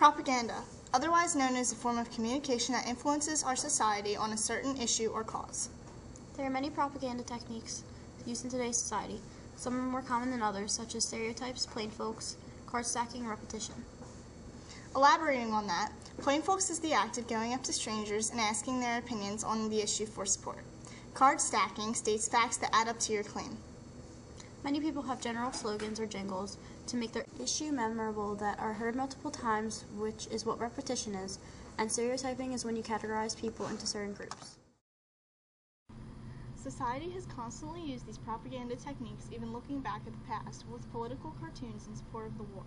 Propaganda, otherwise known as a form of communication that influences our society on a certain issue or cause. There are many propaganda techniques used in today's society. Some are more common than others, such as stereotypes, plain folks, card stacking, and repetition. Elaborating on that, plain folks is the act of going up to strangers and asking their opinions on the issue for support. Card stacking states facts that add up to your claim. Many people have general slogans or jingles to make their issue memorable that are heard multiple times, which is what repetition is, and stereotyping is when you categorize people into certain groups. Society has constantly used these propaganda techniques, even looking back at the past, with political cartoons in support of the war.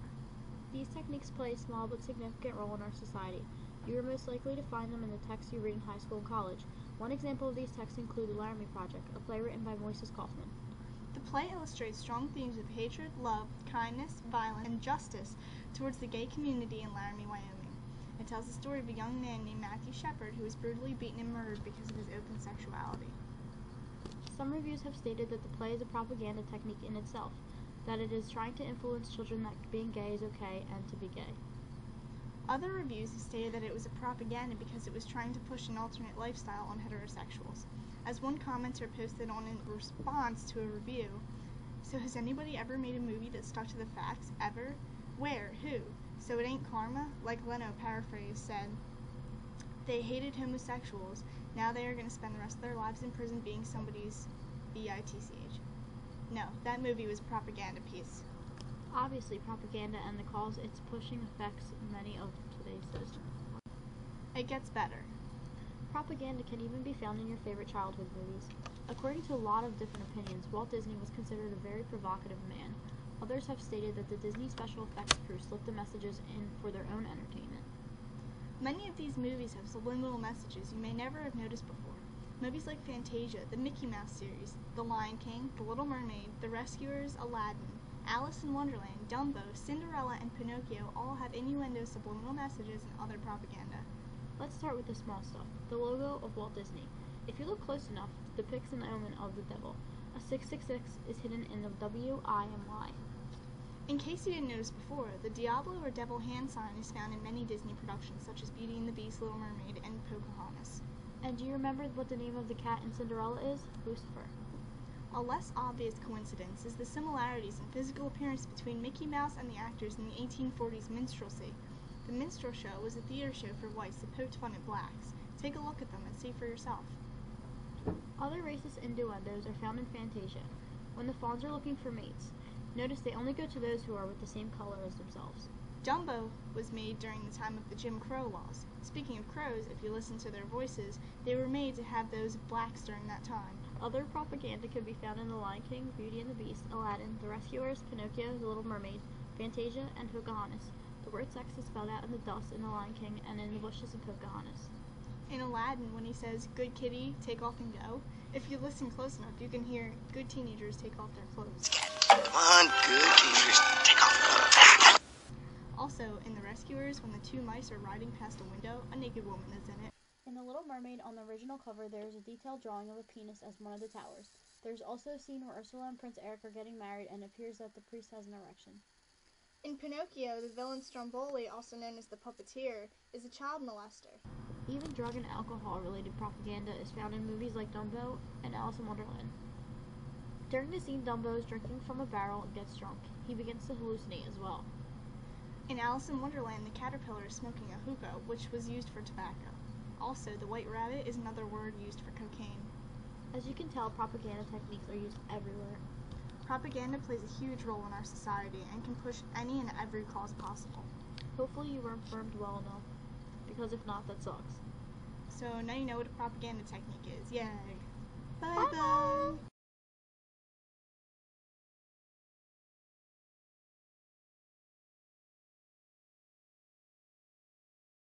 These techniques play a small but significant role in our society. You are most likely to find them in the texts you read in high school and college. One example of these texts include The Laramie Project, a play written by Moises Kaufman. The play illustrates strong themes of hatred, love, kindness, violence, and justice towards the gay community in Laramie, Wyoming. It tells the story of a young man named Matthew Shepard who was brutally beaten and murdered because of his open sexuality. Some reviews have stated that the play is a propaganda technique in itself, that it is trying to influence children that being gay is okay and to be gay. Other reviews have stated that it was a propaganda because it was trying to push an alternate lifestyle on heterosexuals. As one commenter posted on in response to a review, "So has anybody ever made a movie that stuck to the facts, ever? Where? Who? So it ain't karma?" Like Leno paraphrased said, "They hated homosexuals, now they are going to spend the rest of their lives in prison being somebody's bitch." No, that movie was a propaganda piece. Obviously, propaganda and the cause it's pushing affects many of today's citizens. It gets better. Propaganda can even be found in your favorite childhood movies. According to a lot of different opinions, Walt Disney was considered a very provocative man. Others have stated that the Disney special effects crew slipped the messages in for their own entertainment. Many of these movies have subliminal messages you may never have noticed before. Movies like Fantasia, the Mickey Mouse series, The Lion King, The Little Mermaid, The Rescuers, Aladdin, Alice in Wonderland, Dumbo, Cinderella, and Pinocchio all have innuendo, subliminal messages, and other propaganda. Let's start with the small stuff. The logo of Walt Disney. If you look close enough, it depicts an omen of the devil. A 666 is hidden in the W-I-M-Y. In case you didn't notice before, the Diablo or devil hand sign is found in many Disney productions such as Beauty and the Beast, Little Mermaid, and Pocahontas. And do you remember what the name of the cat in Cinderella is? Lucifer. A less obvious coincidence is the similarities in physical appearance between Mickey Mouse and the actors in the 1840s minstrelsy. The minstrel show was a theater show for whites that poked fun at blacks. Take a look at them and see for yourself. Other racist innuendos are found in Fantasia. When the fawns are looking for mates, notice they only go to those who are with the same color as themselves. Dumbo was made during the time of the Jim Crow laws. Speaking of crows, if you listen to their voices, they were made to have those of blacks during that time. Other propaganda can be found in The Lion King, Beauty and the Beast, Aladdin, The Rescuers, Pinocchio, The Little Mermaid, Fantasia, and Pocahontas. The word sex is spelled out in the dust in The Lion King and in the bushes in Pocahontas. In Aladdin, when he says, "Good kitty, take off and go," if you listen close enough, you can hear good teenagers take off their clothes. One good teenagers take off. Also, in The Rescuers, when the two mice are riding past a window, a naked woman is in it. In The Little Mermaid, on the original cover, there is a detailed drawing of a penis as one of the towers. There is also a scene where Ursula and Prince Eric are getting married, and it appears that the priest has an erection. In Pinocchio, the villain Stromboli, also known as the puppeteer, is a child molester. Even drug and alcohol-related propaganda is found in movies like Dumbo and Alice in Wonderland. During the scene, Dumbo is drinking from a barrel and gets drunk. He begins to hallucinate as well. In Alice in Wonderland, the caterpillar is smoking a hookah, which was used for tobacco. Also, the white rabbit is another word used for cocaine. As you can tell, propaganda techniques are used everywhere. Propaganda plays a huge role in our society and can push any and every cause possible. Hopefully you were informed well enough, because if not, that sucks. So now you know what a propaganda technique is. Yay! Bye-bye!